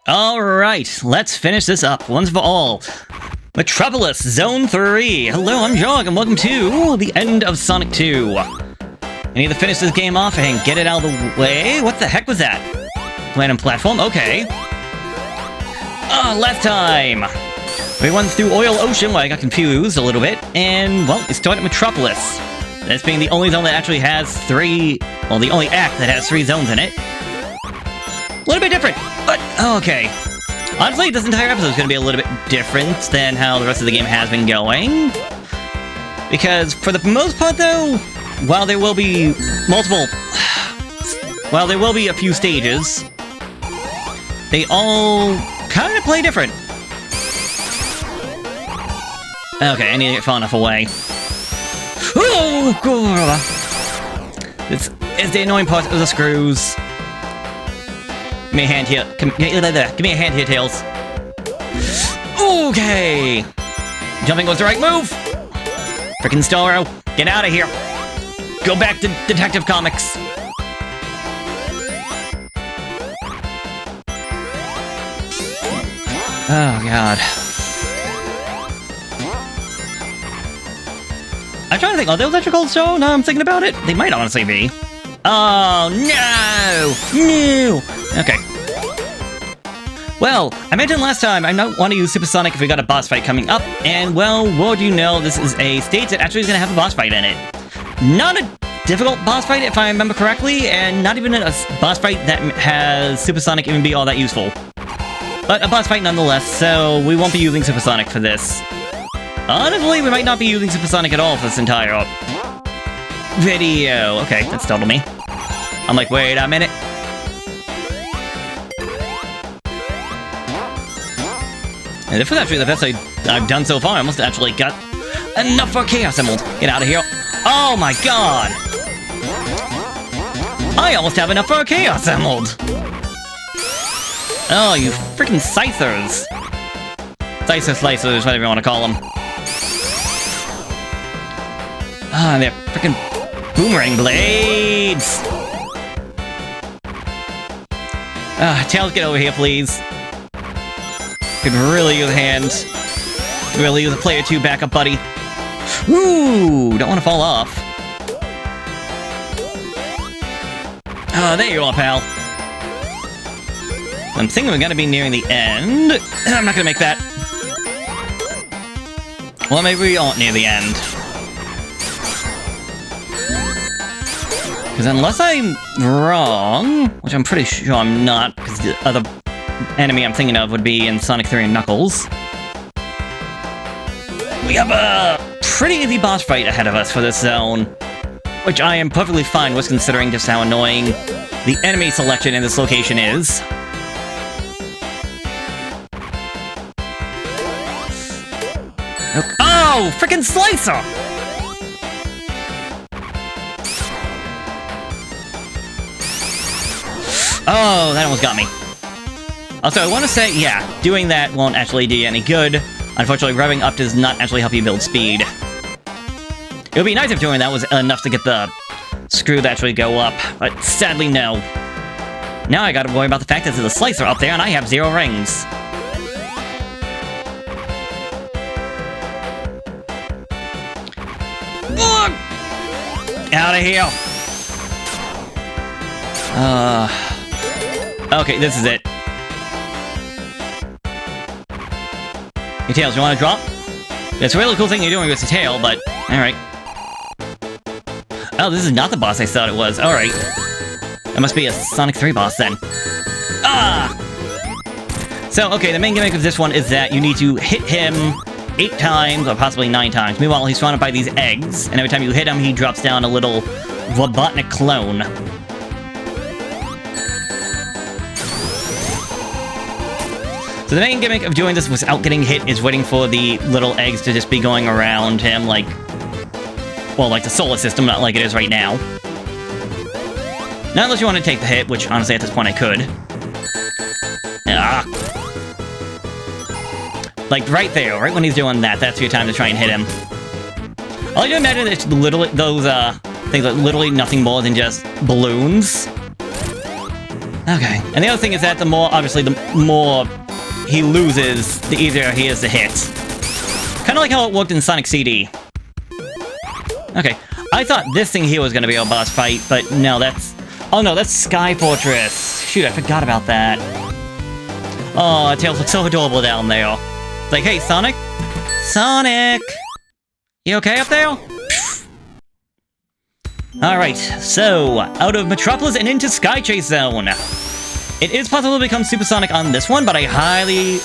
Alright, let's finish this up once for all. Metropolis, Zone 3. Hello, I'm Hedgehog, and welcome to the end of Sonic 2. I need to finish this game off and get it out of the way. What the heck was that? Land and platform, okay. Last time! We went through Oil Ocean where I got confused a little bit, and, well, we started Metropolis. This being the only zone that actually has the only act that has 3 zones in it. A little bit different, but okay. Honestly, this entire episode is going to be a little bit different than how the rest of the game has been going. Because, for the most part, though, while there will be a few stages, they all kind of play different. Okay, I need to get far enough away. Oh, God! This is the annoying part of the screws. Give me a hand here. Give me a hand here, Tails. Okay! Jumping was the right move! Frickin' Starro, get out of here! Go back to Detective Comics! Oh, God. I'm trying to think, are those actually called so? Now I'm thinking about it. They might honestly be. Oh, no! No! Okay. Well, I mentioned last time I don't want to use Supersonic if we got a boss fight coming up, and well, what do you know, this is a stage that actually is going to have a boss fight in it. Not a difficult boss fight, if I remember correctly, and not even a boss fight that has Supersonic even be all that useful. But a boss fight nonetheless, so we won't be using Supersonic for this. Honestly, we might not be using Supersonic at all for this entire video. Okay, that startled me. I'm like, wait a minute. And this was actually the best I've done so far. I almost actually got enough for Chaos Emerald. Get out of here. Oh my god! I almost have enough for a Chaos Emerald! Oh, you freaking Slicers. Slicers, whatever you want to call them. Ah, they're freaking boomerang blades! Tails, get over here, please. Could really use a hand. Really use a player 2 backup, buddy. Ooh, don't want to fall off. There you are, pal. I'm thinking we're gonna be nearing the end. I'm not gonna make that. Well, maybe we aren't near the end. Because unless I'm wrong, which I'm pretty sure I'm not, because the other enemy I'm thinking of would be in Sonic 3 and Knuckles. We have a pretty easy boss fight ahead of us for this zone, which I am perfectly fine with considering just how annoying the enemy selection in this location is. Oh, frickin' Slicer! Oh, that almost got me. Also, I want to say, yeah, doing that won't actually do you any good. Unfortunately, revving up does not actually help you build speed. It would be nice if doing that was enough to get the screw to actually go up, but sadly, no. Now I gotta worry about the fact that there's a Slicer up there and I have 0 rings. Out of here! Okay, this is it. Hey, Tails, you want to drop? It's a really cool thing you're doing with the tail, but alright. Oh, this is not the boss I thought it was. Alright. That must be a Sonic 3 boss then. So, okay, the main gimmick of this one is that you need to hit him 8 times, or possibly 9 times. Meanwhile, he's surrounded by these eggs, and every time you hit him, he drops down a little Robotnik clone. So the main gimmick of doing this without getting hit is waiting for the little eggs to just be going around him like... well, like the solar system, not like it is right now. Not unless you want to take the hit, which honestly at this point I could. Like right there, right when he's doing that, that's your time to try and hit him. I like to imagine it's literally those things are literally nothing more than just balloons. Okay. And the other thing is that the more he loses, the easier he is to hit. Kind of like how it worked in Sonic CD. Okay. I thought this thing here was going to be a boss fight, but no, that's... Oh no, that's Sky Fortress. Shoot, I forgot about that. Oh, Tails looks so adorable down there. It's like, hey, Sonic? Sonic! You okay up there? Alright, so, out of Metropolis and into Sky Chase Zone. It is possible to become Supersonic on this one, but I highly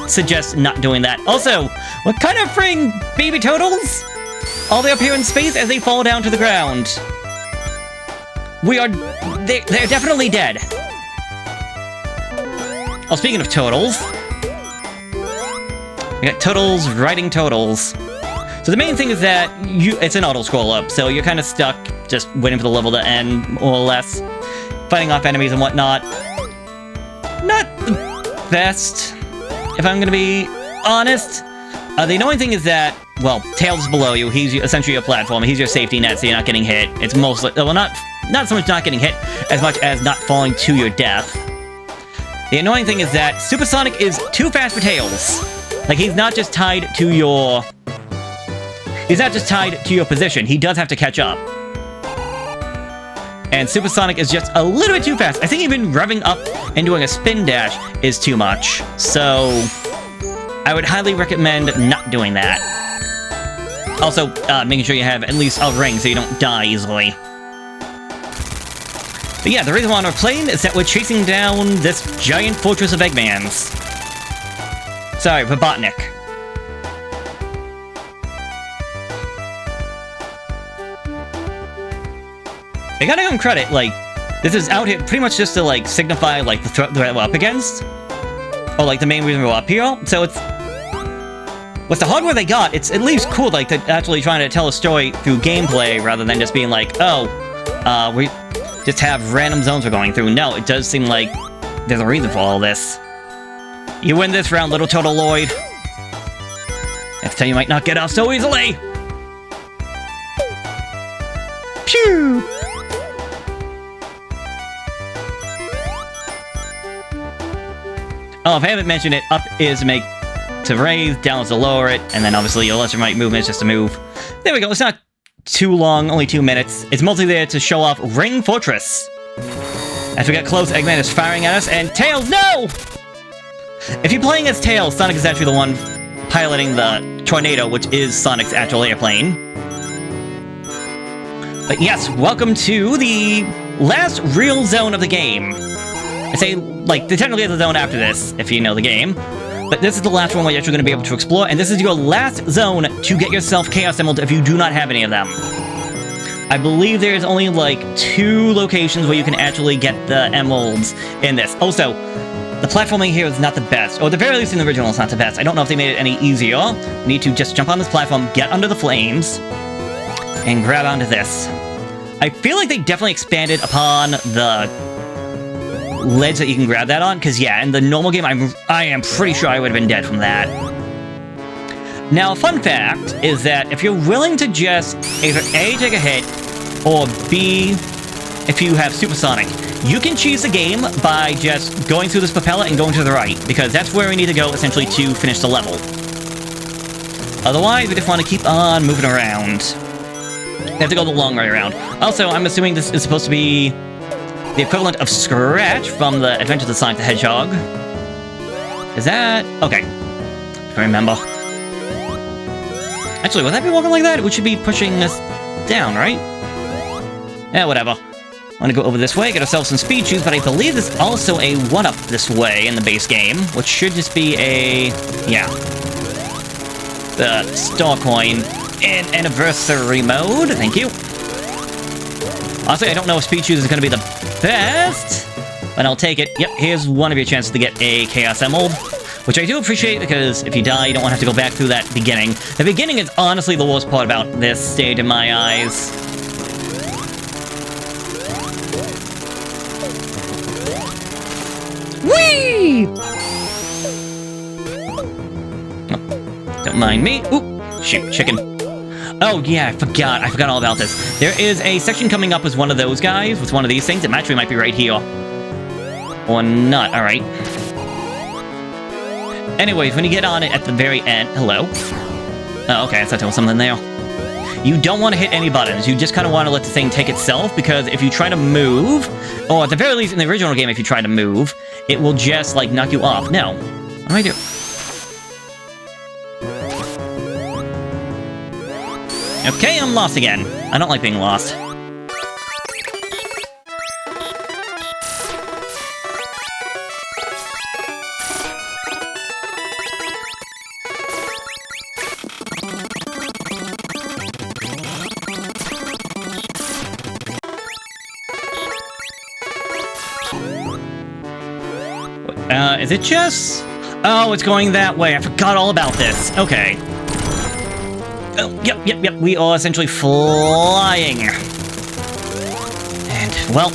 suggest not doing that. Also, what kind of freaking baby turtles? All they appear in space as they fall down to the ground. They're definitely dead. Oh, speaking of turtles, we got turtles riding turtles. So the main thing is that it's an auto-scroll-up, so you're kind of stuck just waiting for the level to end, more or less. Fighting off enemies and whatnot. Not the best, if I'm gonna be honest. The annoying thing is that, well, Tails is below you. He's essentially a platform. He's your safety net, so you're not getting hit. It's mostly... Well, not so much not getting hit, as much as not falling to your death. The annoying thing is that Supersonic is too fast for Tails. Like, he's not just tied to your... He's not just tied to your position. He does have to catch up. And Supersonic is just a little bit too fast. I think even revving up and doing a spin dash is too much. So, I would highly recommend not doing that. Also, making sure you have at least a ring so you don't die easily. But yeah, the reason why we're playing is that we're chasing down this giant fortress of Eggmans. Sorry, Robotnik. I gotta give him credit, like, this is out here pretty much just to, like, signify, like, the threat we're up against. Or, like, the main reason we're up here. So it's... With the hardware they got, it's at least cool, like, to actually trying to tell a story through gameplay rather than just being like, oh, we just have random zones we're going through. No, it does seem like there's a reason for all this. You win this round, little Turtle Lloyd. Next time you might not get off so easily! Pew! Oh, if I haven't mentioned it, up is to raise, down is to lower it, and then obviously your left and right movement is just to move. There we go, it's not too long, only 2 minutes. It's mostly there to show off Ring Fortress. As we get close, Eggman is firing at us, and Tails, no! If you're playing as Tails, Sonic is actually the one piloting the tornado, which is Sonic's actual airplane. But yes, welcome to the last real zone of the game. I say, like, there technically is a zone after this, if you know the game. But this is the last one where you're actually going to be able to explore, and this is your last zone to get yourself Chaos Emeralds if you do not have any of them. I believe there's only, like, 2 locations where you can actually get the emeralds in this. Also, the platforming here is not the best, or at the very least in the original it's not the best. I don't know if they made it any easier. You need to just jump on this platform, get under the flames, and grab onto this. I feel like they definitely expanded upon the ledge that you can grab that on, because yeah, in the normal game, I am pretty sure I would have been dead from that. Now, a fun fact is that if you're willing to just either A, take a hit, or B, if you have Supersonic, you can cheese the game by just going through this propeller and going to the right, because that's where we need to go, essentially, to finish the level. Otherwise, we just want to keep on moving around. We have to go the long way around. Also, I'm assuming this is supposed to be the equivalent of Scratch from the Adventures of Sonic the Hedgehog. Is that... Okay. I remember. Actually, would that be walking like that? We should be pushing us down, right? Yeah, whatever. I'm gonna go over this way, get ourselves some speed shoes, but I believe there's also a 1-up this way in the base game, which should just be a... yeah. The Star Coin in Anniversary mode. Thank you. Honestly, I don't know if speed shoes is gonna be the best, but I'll take it. Yep, here's one of your chances to get a Chaos Emerald, which I do appreciate, because if you die, you don't want to have to go back through that beginning. The beginning is honestly the worst part about this stage in my eyes. Whee! Oh, don't mind me. Ooh, shoot, chicken. Oh, yeah, I forgot all about this. There is a section coming up with one of those guys, with one of these things. It actually might be right here. Or not, alright. Anyways, when you get on it at the very end... Hello? Oh, okay, I thought there was something there. You don't want to hit any buttons. You just kind of want to let the thing take itself, because if you try to move, or at the very least in the original game, if you try to move, it will just, like, knock you off. No. What do I do? Okay, I'm lost again. I don't like being lost. Is it just... Oh, it's going that way. I forgot all about this. Okay. Oh, yep. We are essentially flying. And, well,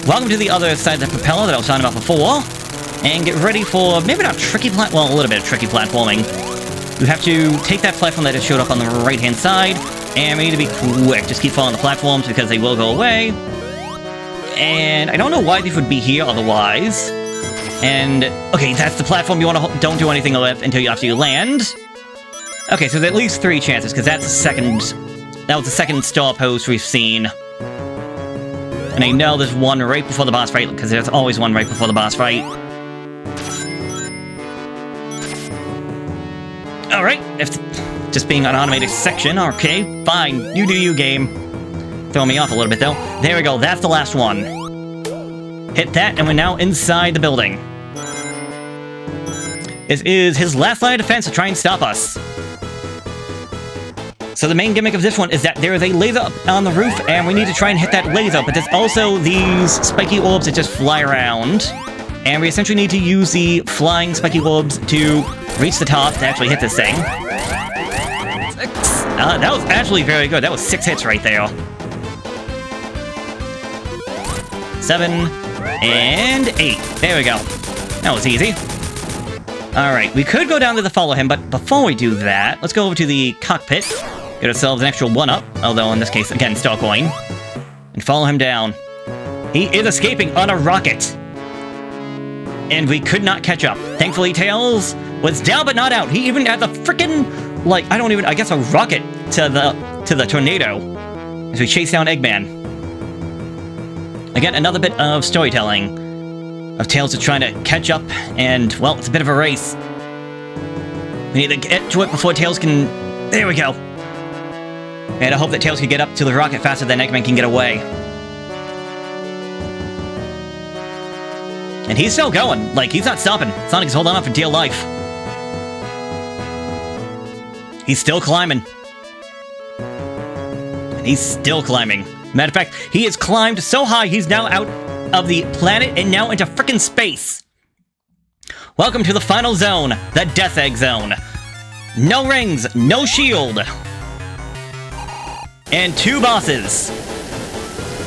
welcome to the other side of the propeller that I was talking about before. And get ready for, maybe not tricky well, a little bit of tricky platforming. You have to take that platform that just showed up on the right-hand side, and we need to be quick. Just keep following the platforms because they will go away. And I don't know why these would be here otherwise. And, okay, that's the platform you want to don't do anything with until you actually land. Okay, so there's at least 3 chances, because that's the second... That was the second star post we've seen. And I know there's one right before the boss fight, because there's always one right before the boss fight. Alright, if just being an automated section, okay, fine. You do you, game. Throw me off a little bit, though. There we go, that's the last one. Hit that, and we're now inside the building. This is his last line of defense to try and stop us. So the main gimmick of this one is that there is a laser up on the roof, and we need to try and hit that laser, but there's also these spiky orbs that just fly around. And we essentially need to use the flying spiky orbs to reach the top to actually hit this thing. 6. That was actually very good. That was 6 hits right there. 7. And 8. There we go. That was easy. Alright, we could go down to the follow him, but before we do that, let's go over to the cockpit. Get ourselves an extra 1-up, although in this case, again, star coin. And follow him down. He is escaping on a rocket. And we could not catch up. Thankfully, Tails was down but not out. He even had the frickin', like, I guess a rocket to the tornado. As we chase down Eggman. Again, another bit of storytelling. Of Tails is trying to catch up, and, well, it's a bit of a race. We need to get to it before Tails can... There we go. And I hope that Tails can get up to the rocket faster than Eggman can get away. And he's still going. Like, he's not stopping. Sonic's holding on for dear life. He's still climbing. And he's still climbing. Matter of fact, he has climbed so high, he's now out of the planet and now into frickin' space. Welcome to the final zone, the Death Egg Zone. No rings, no shield. And 2 bosses.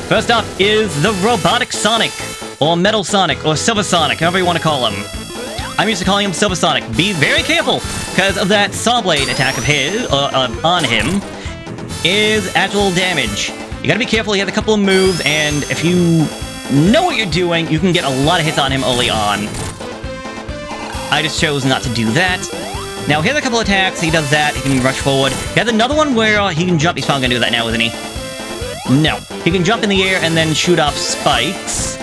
First up is the Robotic Sonic, or Metal Sonic, or Silver Sonic, however you want to call him. I'm used to calling him Silver Sonic. Be very careful, because of that Saw Blade attack of his, on him, is actual damage. You gotta be careful, he has a couple of moves, and if you know what you're doing, you can get a lot of hits on him early on. I just chose not to do that. Now, he has a couple attacks, he does that, he can rush forward. He has another one where he can jump, he's probably gonna do that now, isn't he? No. He can jump in the air and then shoot off spikes.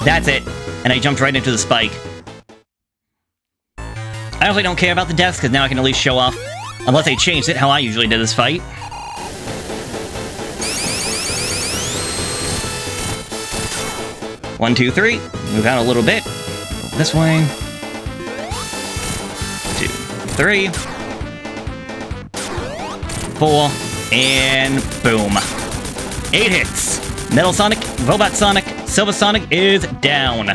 That's it. And I jumped right into the spike. I honestly don't care about the deaths, because now I can at least show off. Unless they changed it, how I usually did this fight. One, two, three. Move out a little bit. Go this way. 2, 3. 4. And boom. 8 hits. Metal Sonic, Robot Sonic, Silver Sonic is down.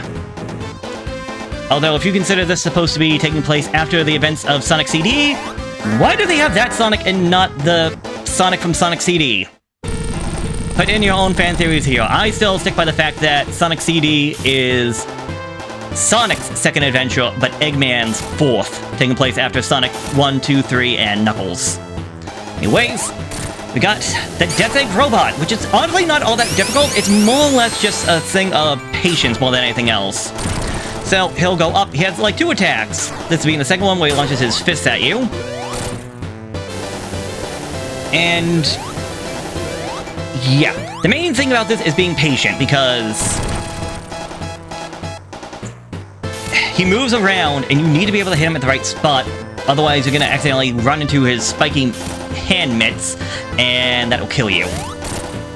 Although, if you consider this supposed to be taking place after the events of Sonic CD, why do they have that Sonic and not the Sonic from Sonic CD? Put in your own fan theories here. I still stick by the fact that Sonic CD is Sonic's second adventure, but Eggman's 4th, taking place after Sonic 1, 2, 3, and Knuckles. Anyways, We got the Death Egg Robot, which is honestly not all that difficult. It's more or less just a thing of patience more than anything else. So he'll go up. He has like 2 attacks. This being the second one where he launches his fists at you. And yeah, the main thing about this is being patient because he moves around and you need to be able to hit him at the right spot. Otherwise, you're going to accidentally run into his spiky hand mitts and that'll kill you.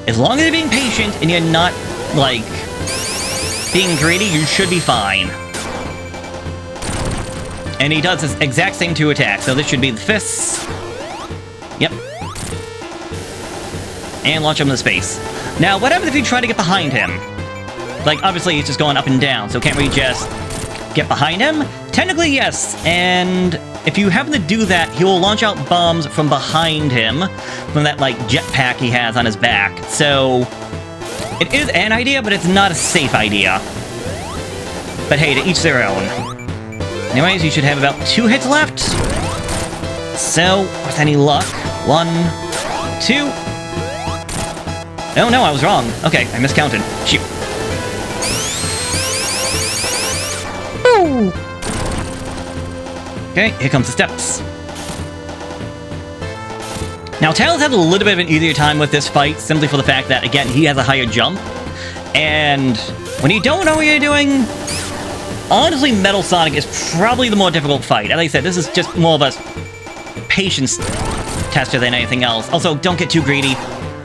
As long as you're being patient and you're not, like, being greedy, you should be fine. And he does this exact same 2 attacks, so this should be the fists. Yep. And launch him into space. Now, what happens if you try to get behind him? Like, obviously, he's just going up and down, so can't we just get behind him? Technically, yes, and if you happen to do that, he will launch out bombs from behind him, from that, like, jetpack he has on his back. So, it is an idea, but it's not a safe idea. But hey, to each their own. Anyways, you should have about 2 hits left. So, with any luck, 1, 2... Oh no, I was wrong. Okay, I miscounted. Shoot. Ooh. Okay, here comes the steps. Now, Tails has a little bit of an easier time with this fight, simply for the fact that, again, he has a higher jump. And when you don't know what you're doing, honestly, Metal Sonic is probably the more difficult fight. As I said, this is just more of a patience tester than anything else. Also, don't get too greedy.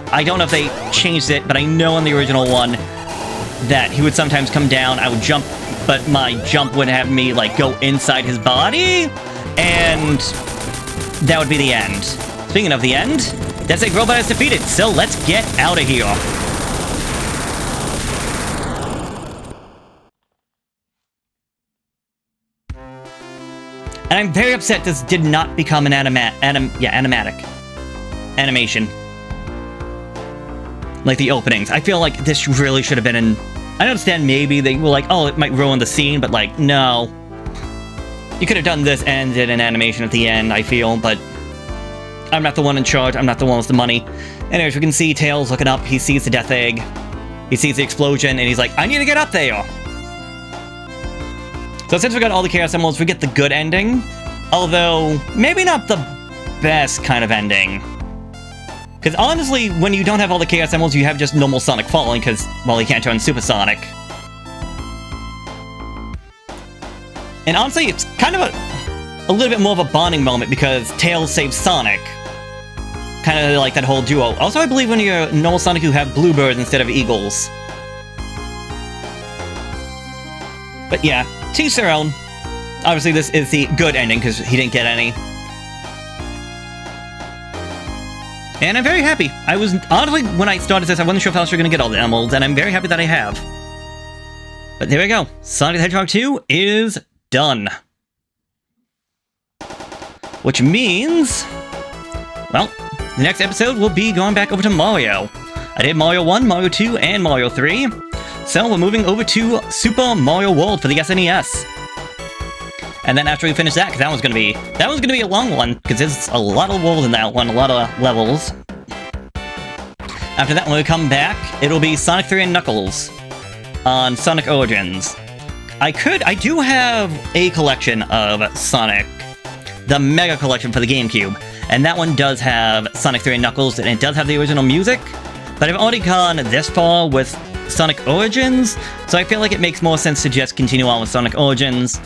I don't know if they changed it, but I know in the original one that he would sometimes come down, I would jump, but my jump would have me, like, go inside his body, and that would be the end. Speaking of the end, Death Egg Robot is defeated, so let's get out of here. And I'm very upset this did not become an animation. Like the openings. I feel like this really should have been in... I understand maybe they were like, oh, it might ruin the scene, but like, no. You could have done this and did an animation at the end, I feel, but I'm not the one in charge. I'm not the one with the money. Anyways, we can see Tails looking up. He sees the Death Egg. He sees the explosion, and he's like, I need to get up there! So since we got all the Chaos Emeralds, we get the good ending. Although, maybe not the best kind of ending. Because honestly, when you don't have all the Chaos Emeralds, you have just normal Sonic falling, because, well, he can't turn Super Sonic. And honestly, it's kind of a little bit more of a bonding moment, because Tails saves Sonic. Kind of like that whole duo. Also, I believe when you're normal Sonic, you have bluebirds instead of eagles. But yeah, to each their own. Obviously, this is the good ending, because he didn't get any. And I'm very happy. I was, honestly, when I started this, I wasn't sure if I was going to get all the emeralds, and I'm very happy that I have. But there we go. Sonic the Hedgehog 2 is done. Which means... well, the next episode will be going back over to Mario. I did Mario 1, Mario 2, and Mario 3. So we're moving over to Super Mario World for the SNES. And then after we finish that, because that was gonna be a long one, because there's a lot of worlds in that one, a lot of levels. After that, when we come back, it'll be Sonic 3 and Knuckles on Sonic Origins. I do have a collection of Sonic, the Mega Collection for the GameCube, and that one does have Sonic 3 and Knuckles, and it does have the original music, but I've already gone this far with Sonic Origins, so I feel like it makes more sense to just continue on with Sonic Origins.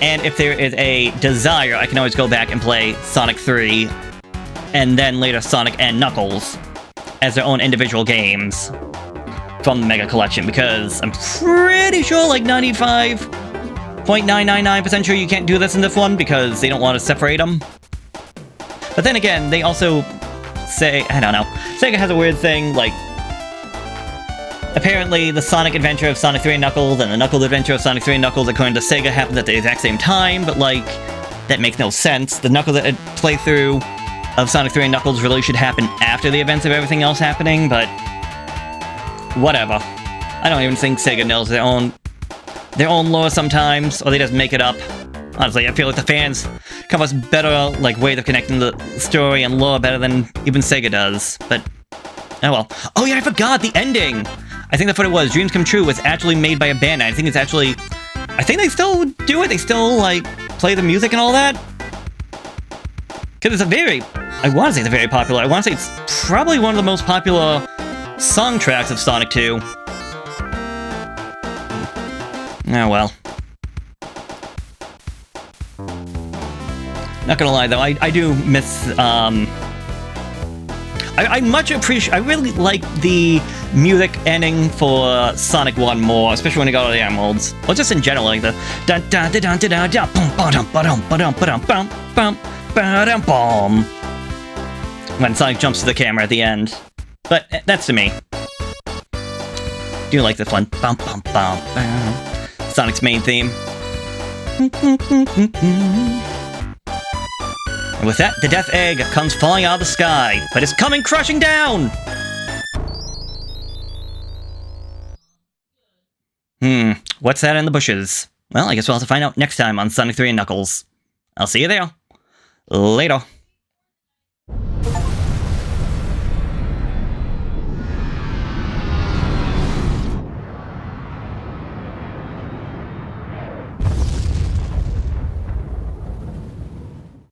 And if there is a desire, I can always go back and play Sonic 3, and then later Sonic and Knuckles as their own individual games from the Mega Collection, because I'm pretty sure, like 95.999% sure you can't do this in this one, because they don't want to separate them. But then again, they also say, I don't know, Sega has a weird thing, like, apparently, the Sonic Adventure of Sonic 3 and Knuckles and the Knuckles Adventure of Sonic 3 and Knuckles, according to Sega, happened at the exact same time, but, like, that makes no sense. The Knuckles playthrough of Sonic 3 and Knuckles really should happen after the events of everything else happening, but whatever. I don't even think Sega knows their own lore sometimes, or they just make it up. Honestly, I feel like the fans come up with better, like, ways of connecting the story and lore better than even Sega does. But, oh well. Oh yeah, I forgot the ending! I think that's what it was. Dreams Come True was actually made by a band. I think it's actually... I think they still do it. They still, like, play the music and all that. Because it's a very... I want to say it's very popular. I want to say it's probably one of the most popular song tracks of Sonic 2. Oh well. Not gonna lie though, I do miss, I much appreciate, I really like the music ending for Sonic 1 more, especially when you got all the emeralds. Or just in general, like the dun dun dun dun dun dun bum ba-dum ba-dum ba-dum ba-dum bum bum ba-dum bum when Sonic jumps to the camera at the end. But that's to me. Do you like this one? Bum bum bum bum. Sonic's main theme. And with that, the Death Egg comes falling out of the sky, but it's coming crushing down! What's that in the bushes? Well, I guess we'll have to find out next time on Sonic 3 and Knuckles. I'll see you there. Later.